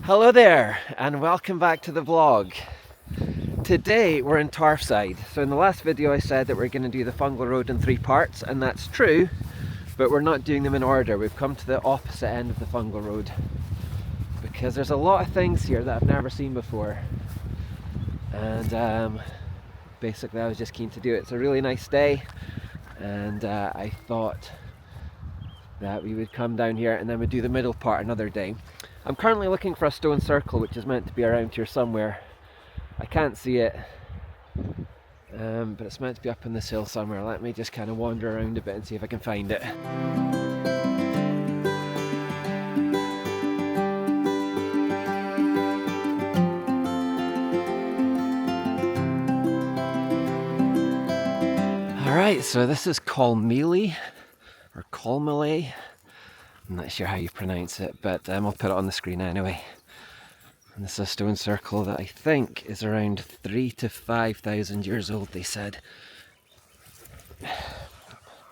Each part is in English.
Hello there and welcome back to the vlog. Today we're in Tarfside. So in the last video I said that we're going to do the Fungle Road in 3 parts, and that's true, but we're not doing them in order. We've come to the opposite end of the Fungle Road because there's a lot of things here that I've never seen before, and basically I was just keen to do it. It's a really nice day, and I thought that we would come down here and then we'd do the middle part another day. I'm currently looking for a stone circle which is meant to be around here somewhere. I can't see it, but it's meant to be up on this hill somewhere. Let me just kind of wander around a bit and see if I can find it. Alright, so this is Maule, or Maule. I'm not sure how you pronounce it, but I'll put it on the screen anyway. And this is a stone circle that I think is around 3,000 to 5,000 years old, they said.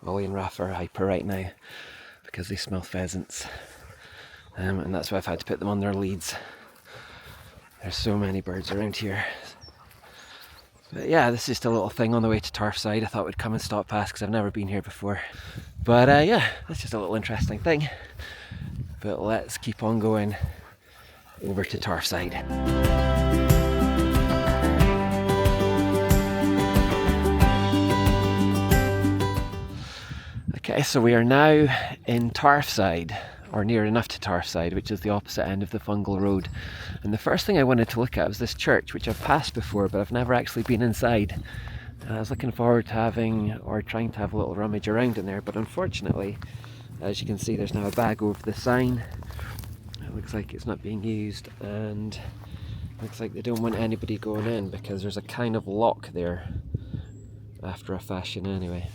Ollie and Raph are hyper right now because they smell pheasants. And that's why I've had to put them on their leads. There's so many birds around here. But yeah, this is just a little thing on the way to Tarfside. I thought we'd come and stop past because I've never been here before. But yeah, that's just a little interesting thing. But let's keep on going over to Tarfside. Okay, so we are now in Tarfside, or near enough to Tarfside, which is the opposite end of the Fungle Road. And the first thing I wanted to look at was this church, which I've passed before, but I've never actually been inside. And I was looking forward to having, or trying to have a little rummage around in there, but unfortunately, as you can see, there's now a bag over the sign. It looks like it's not being used, and it looks like they don't want anybody going in because there's a kind of lock there, after a fashion anyway.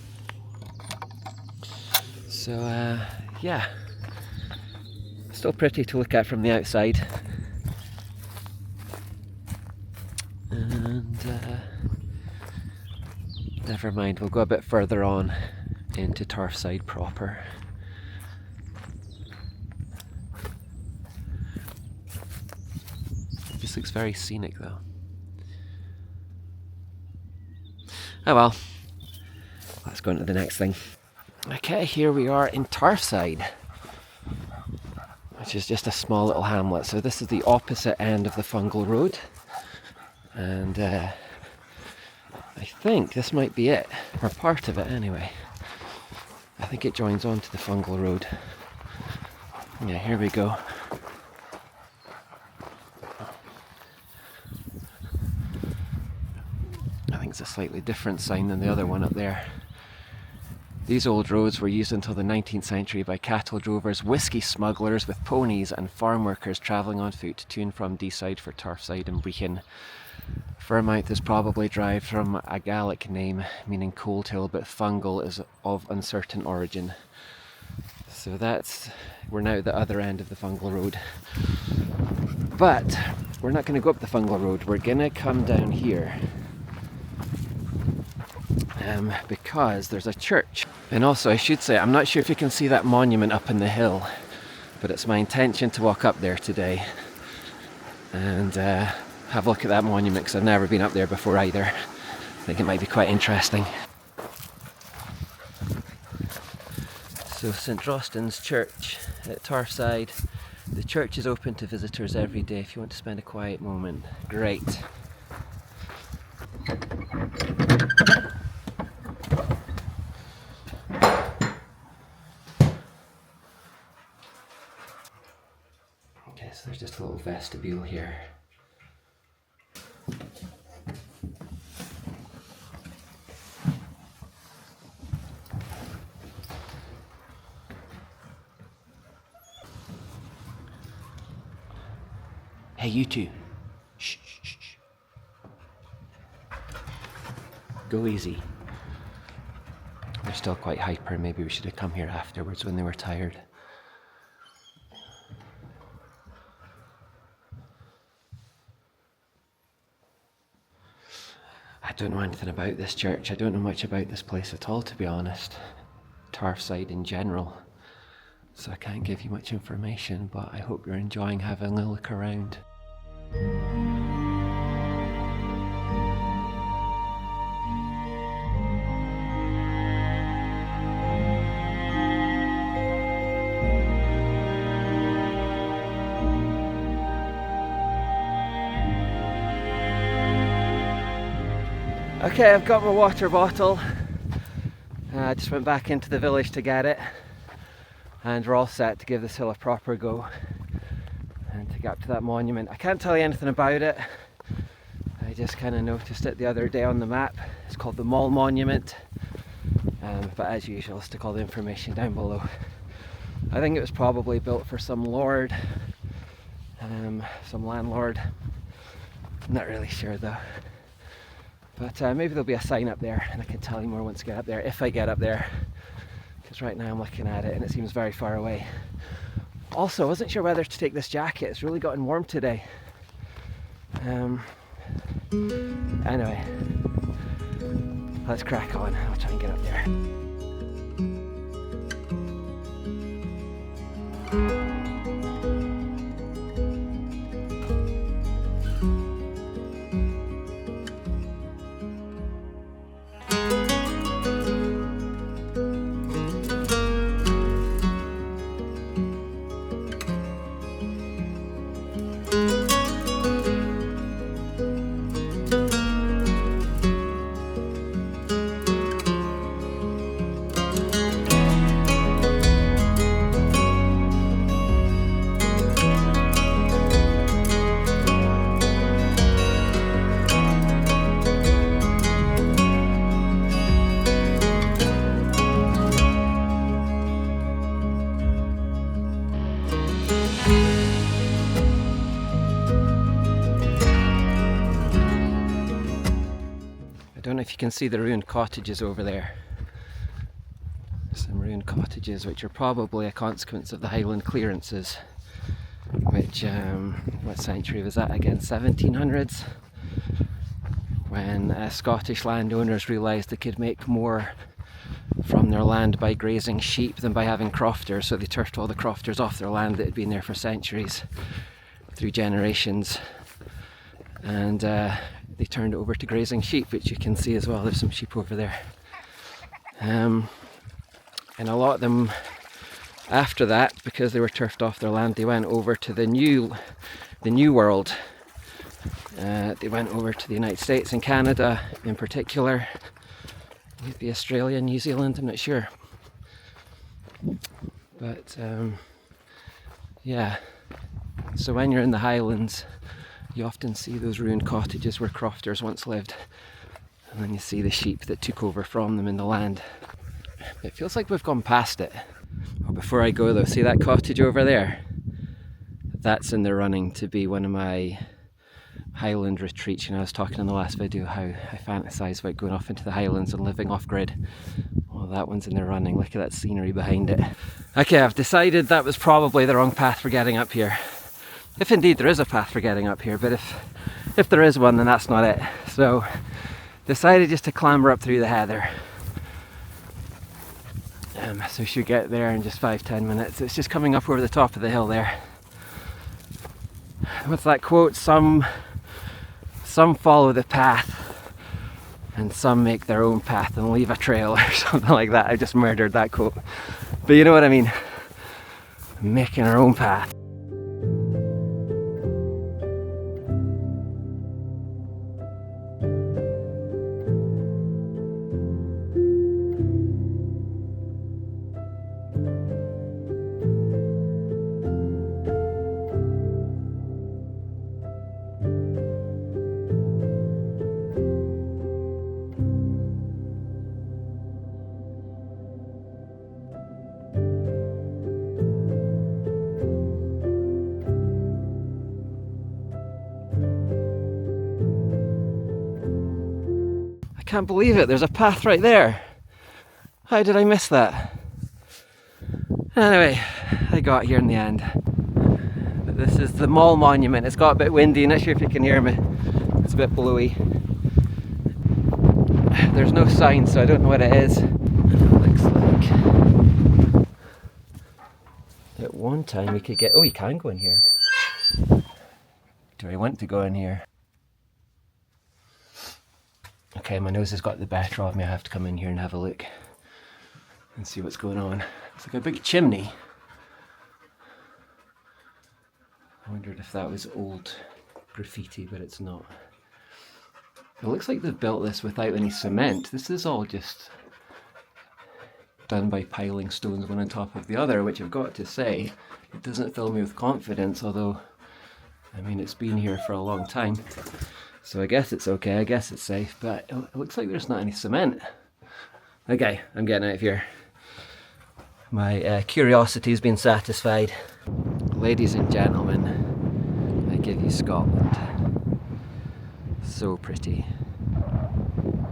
So yeah, still pretty to look at from the outside. And never mind, we'll go a bit further on into Tarfside proper. It just looks very scenic though. Oh well, let's go on to the next thing. Okay, here we are in Tarfside, which is just a small little hamlet. So this is the opposite end of the Fungle Road, and I think this might be it, or part of it anyway. I think it joins on to the Fungle Road. Yeah, here we go. I think it's a slightly different sign than the other one up there. These old roads were used until the 19th century by cattle drovers, whisky smugglers with ponies, and farm workers travelling on foot to and from Deeside for Tarfside and Brechin. Firmouth is probably derived from a Gaelic name meaning cold hill, but fungal is of uncertain origin. So we're now at the other end of the Fungle Road. But we're not going to go up the Fungle Road, we're going to come down here. Because there's a church. And also I should say, I'm not sure if you can see that monument up in the hill, but it's my intention to walk up there today and have a look at that monument because I've never been up there before either. I think it might be quite interesting. So St Rostand's Church at Tarfside. The church is open to visitors every day if you want to spend a quiet moment. Great. Okay, so there's just a little vestibule here. Hey, you two. Shh, shh, shh. Go easy. They're still quite hyper. Maybe we should have come here afterwards when they were tired. I don't know anything about this church. I don't know much about this place at all, to be honest. Tarfside in general. so I can't give you much information, but I hope you're enjoying having a look around. Okay, I've got my water bottle. I just went back into the village to get it, and we're all set to give this hill a proper go and to get up to that monument. I can't tell you anything about it. I just kind of noticed it the other day on the map. It's called the Maule Monument, but as usual, I'll stick all the information down below. I think it was probably built for some lord, some landlord. I'm not really sure though. But maybe there'll be a sign up there and I can tell you more once I get up there, if I get up there. Because right now I'm looking at it and it seems very far away. Also, I wasn't sure whether to take this jacket. It's really gotten warm today. Anyway, let's crack on. I'll try and get up there. I don't know if you can see the ruined cottages over there. Some ruined cottages which are probably a consequence of the Highland clearances, which, what century was that again? 1700s? When Scottish landowners realised they could make more from their land by grazing sheep than by having crofters, so they turfed all the crofters off their land that had been there for centuries, through generations, and they turned it over to grazing sheep, which you can see as well. There's some sheep over there, and a lot of them after that, because they were turfed off their land, they went over to the new world. They went over to the United States and Canada in particular, maybe Australia, New Zealand, I'm not sure, but yeah, so when you're in the Highlands you often see those ruined cottages where crofters once lived, and then you see the sheep that took over from them in the land. It feels like we've gone past it. Oh, before I go though, see that cottage over there? That's in the running to be one of my Highland retreats. You know, I was talking in the last video how I fantasise about going off into the Highlands and living off-grid. Well, that one's in the running. Look at that scenery behind it. Okay, I've decided that was probably the wrong path for getting up here. If indeed there is a path for getting up here, but if there is one, then that's not it. So, decided just to clamber up through the heather. So we should get there in just 5-10 minutes. It's just coming up over the top of the hill there. What's that quote? Some follow the path and some make their own path and leave a trail, or something like that. I just murdered that quote. But you know what I mean. Making our own path. I can't believe it, there's a path right there. How did I miss that? Anyway, I got here in the end. But this is the Maule Monument. It's got a bit windy, not sure if you can hear me. It's a bit blowy. There's no sign, so I don't know what it is. It looks like At one time we could get... Oh, you can go in here. Do I want to go in here? Okay, my nose has got the better of me. I have to come in here and have a look and see what's going on. It's like a big chimney. I wondered if that was old graffiti, but it's not. It looks like they've built this without any cement. This is all just done by piling stones one on top of the other, which I've got to say, it doesn't fill me with confidence, although, I mean, it's been here for a long time. So I guess it's okay, I guess it's safe, but it looks like there's not any cement. Okay, I'm getting out of here. My curiosity has been satisfied. Ladies and gentlemen, I give you Scotland. So pretty.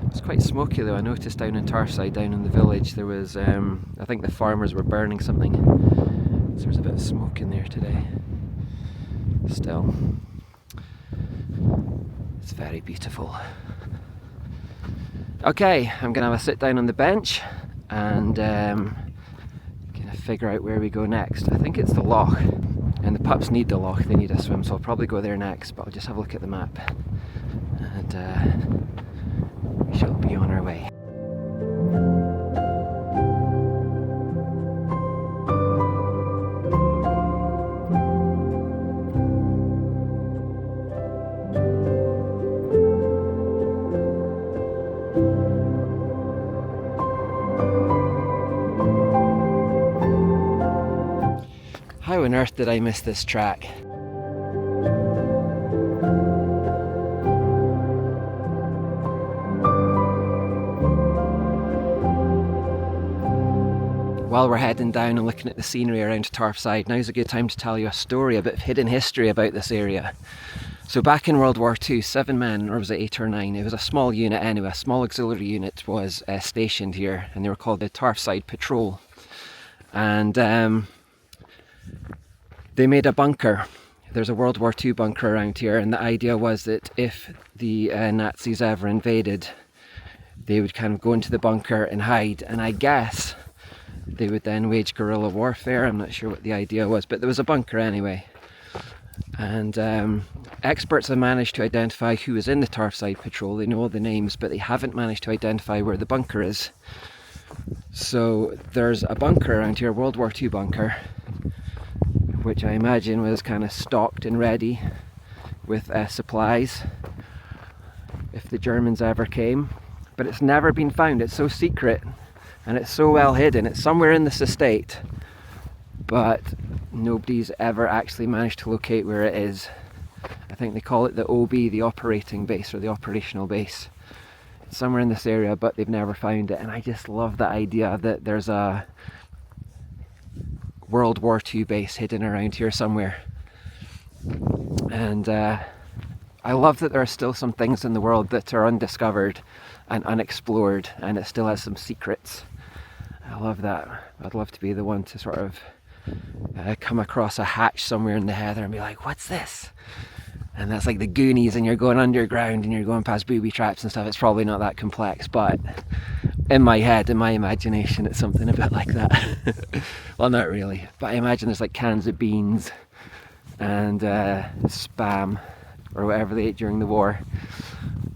It's quite smoky though. I noticed down in Tarfside, down in the village, there was, I think the farmers were burning something. So there's a bit of smoke in there today. Still, it's very beautiful. Okay, I'm gonna have a sit down on the bench and gonna figure out where we go next. I think it's the loch, and the pups need the loch, they need a swim, so I'll probably go there next, but I'll just have a look at the map and we shall be on our way. How on earth did I miss this track? While we're heading down and looking at the scenery around Tarfside, now's a good time to tell you a story, a bit of hidden history about this area. So back in World War II, 7 men, or was it 8 or 9, it was a small unit anyway, a small auxiliary unit was stationed here, and they were called the Tarfside Patrol. And they made a bunker. There's a World War II bunker around here, and the idea was that if the Nazis ever invaded, they would kind of go into the bunker and hide, and I guess they would then wage guerrilla warfare. I'm not sure what the idea was, but there was a bunker anyway. And experts have managed to identify who is in the Tarfside Patrol. They know all the names, but they haven't managed to identify where the bunker is. So there's a bunker around here, World War II bunker, which I imagine was kind of stocked and ready with supplies if the Germans ever came. But it's never been found. It's so secret and it's so well hidden. It's somewhere in this estate, but nobody's ever actually managed to locate where it is. I think they call it the OB, the operating base, or the operational base. It's somewhere in this area, but they've never found it. And I just love the idea that there's a World War II base hidden around here somewhere. And I love that there are still some things in the world that are undiscovered and unexplored, and it still has some secrets. I love that. I'd love to be the one to sort of come across a hatch somewhere in the heather and be like, what's this? And that's like the Goonies, and you're going underground and you're going past booby traps and stuff. It's probably not that complex, but in my head, in my imagination, it's something a bit like that. Well, not really, but I imagine there's like cans of beans and spam or whatever they ate during the war,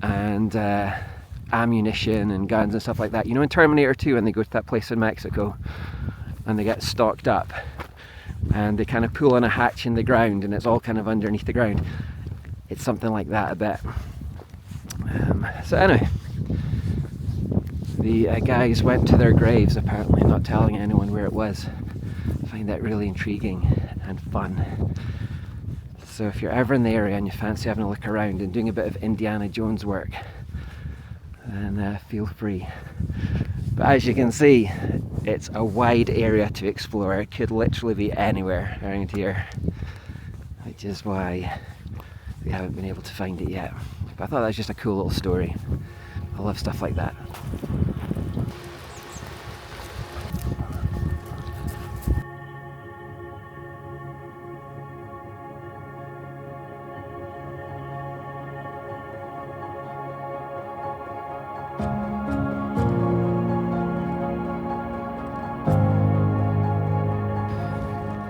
and ammunition and guns and stuff like that. You know in Terminator 2 when they go to that place in Mexico and they get stocked up and they kind of pull on a hatch in the ground and it's all kind of underneath the ground. It's something like that a bit. So anyway, the guys went to their graves, apparently not telling anyone where it was. I find that really intriguing and fun. So if you're ever in the area and you fancy having a look around and doing a bit of Indiana Jones work, then feel free. But as you can see, it's a wide area to explore. It could literally be anywhere around here, which is why we haven't been able to find it yet. But I thought that was just a cool little story. I love stuff like that.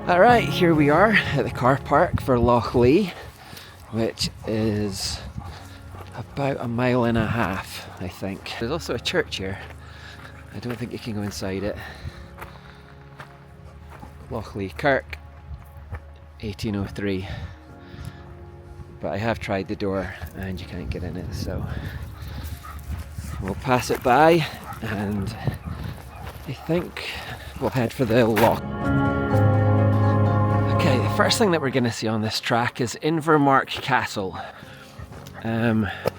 Alright, here we are at the car park for Loch Lee, which is about 1.5 miles, I think. There's also a church here. I don't think you can go inside it. Loch Lee Kirk, 1803. But I have tried the door and you can't get in it, so we'll pass it by and I think we'll head for the loch. Okay, the first thing that we're going to see on this track is Invermark Castle.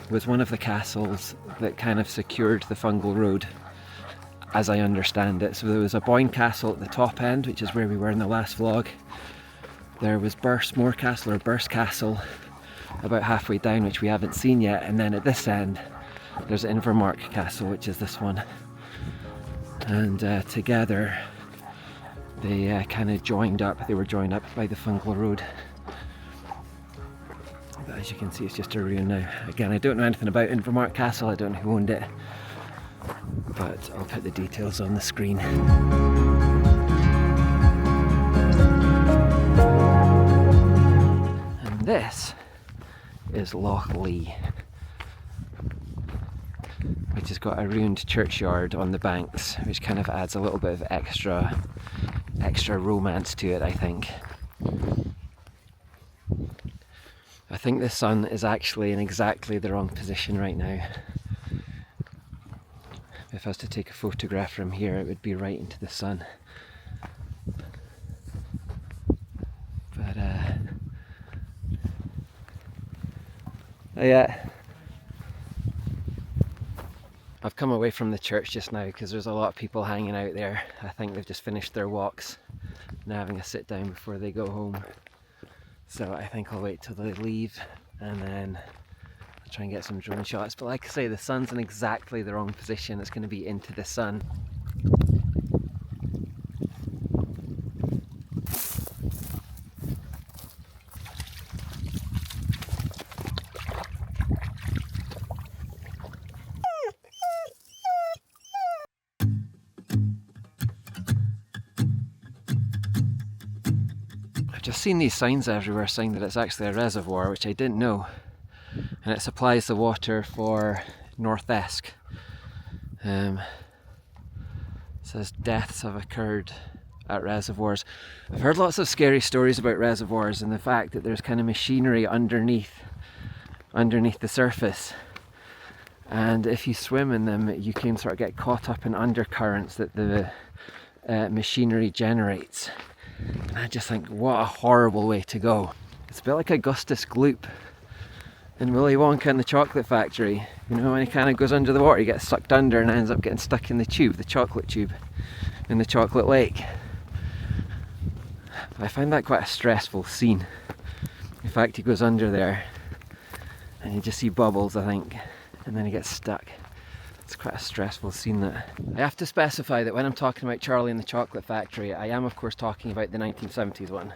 Was one of the castles that kind of secured the Fungle Road, as I understand it. So there was a Boyne Castle at the top end, which is where we were in the last vlog. There was Burstmore Castle, or Burst Castle, about halfway down, which we haven't seen yet. And then at this end, there's Invermark Castle, which is this one. And together, they kind of joined up. They were joined up by the Fungle Road. But as you can see, it's just a ruin now. Again, I don't know anything about Invermark Castle. I don't know who owned it. But I'll put the details on the screen. And this is Loch Lee, which has got a ruined churchyard on the banks, which kind of adds a little bit of extra romance to it, I think. I think the sun is actually in exactly the wrong position right now. If I was to take a photograph from here, it would be right into the sun. But yeah. I've come away from the church just now because there's a lot of people hanging out there. I think they've just finished their walks and having a sit down before they go home. So I think I'll wait till they leave and then I'll try and get some drone shots. But like I say, the sun's in exactly the wrong position. It's going to be into the sun. I've just seen these signs everywhere saying that it's actually a reservoir, which I didn't know, and it supplies the water for North Esk. It says deaths have occurred at reservoirs. I've heard lots of scary stories about reservoirs and the fact that there's kind of machinery underneath the surface, and if you swim in them you can sort of get caught up in undercurrents that the machinery generates. And I just think, what a horrible way to go. It's a bit like Augustus Gloop in Willy Wonka and the Chocolate Factory. You know, when he kind of goes under the water, he gets sucked under and ends up getting stuck in the tube, the chocolate tube, in the chocolate lake. I find that quite a stressful scene. In fact, he goes under there and you just see bubbles, I think, and then he gets stuck. It's quite a stressful scene, that. I have to specify that when I'm talking about Charlie and the Chocolate Factory, I am of course talking about the 1970s one,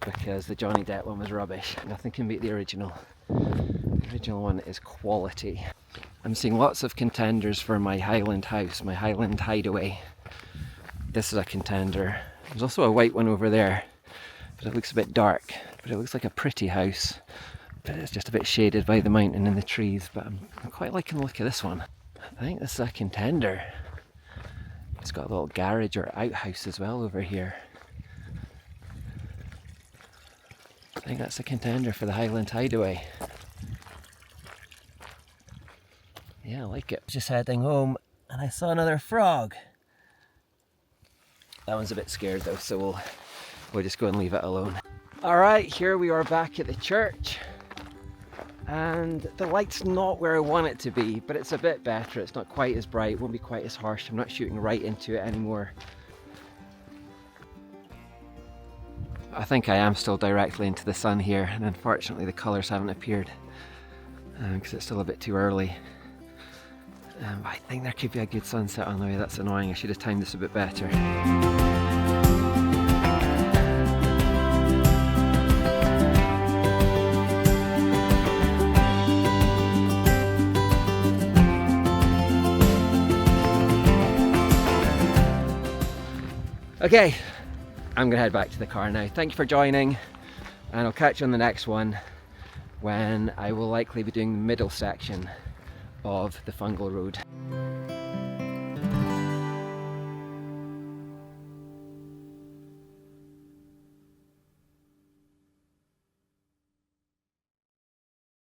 because the Johnny Depp one was rubbish. Nothing can beat the original. The original one is quality. I'm seeing lots of contenders for my Highland house, my Highland hideaway. This is a contender. There's also a white one over there, but it looks a bit dark. But it looks like a pretty house. But it's just a bit shaded by the mountain and the trees, but I'm quite liking the look of this one. I think this is a contender. It's got a little garage or outhouse as well over here. I think that's a contender for the Highland Hideaway. Yeah, I like it. Just heading home and I saw another frog. That one's a bit scared though, so we'll just go and leave it alone. Alright, here we are back at the church. And the light's not where I want it to be, but it's a bit better. It's not quite as bright, won't be quite as harsh. I'm not shooting right into it anymore. I think I am still directly into the sun here, and unfortunately the colours haven't appeared because it's still a bit too early. I think there could be a good sunset on the way. That's annoying. I should have timed this a bit better. Okay, I'm gonna head back to the car now. Thank you for joining, and I'll catch you on the next one, when I will likely be doing the middle section of the Fungle Road.